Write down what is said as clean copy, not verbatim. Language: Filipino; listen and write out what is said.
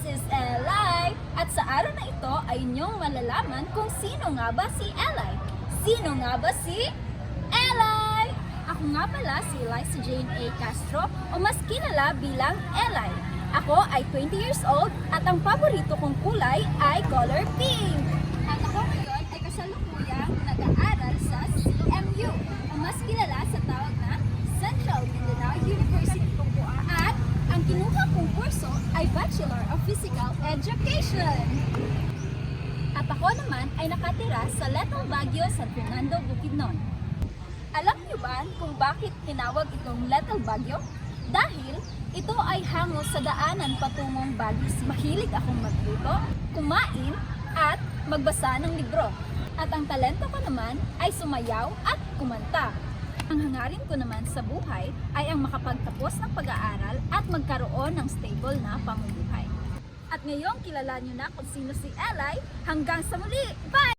is Eli! At sa araw na ito ay inyong malalaman kung sino nga ba si Eli. Sino nga ba si Eli? Ako nga pala si Liza Jane A. Castro o mas kilala bilang Eli. Ako ay 20 years old at ang paborito kong kulay ay color pink. At ako ngayon ay kasalukuyang nag-aaral sa CMU o mas kilala sa tawag na Central Mindanao University. At ang kinuha kong kurso ay Bachelor of Physical Education. At ako naman ay nakatira sa Letong Baguio, San Fernando, Bukidnon. Alam niyo ba kung bakit tinawag itong Letong Baguio? Dahil ito ay hango sa daanan patungong Baguio. Mahilig akong magluto, kumain, at magbasa ng libro. At ang talento ko naman ay sumayaw at kumanta. Ang hangarin ko naman sa buhay ay ang makapagtapos ng pag-aaral at magkaroon ng stable na pamumuhay. At ngayong kilala niyo na kung sino si Eli, hanggang sa muli! Bye!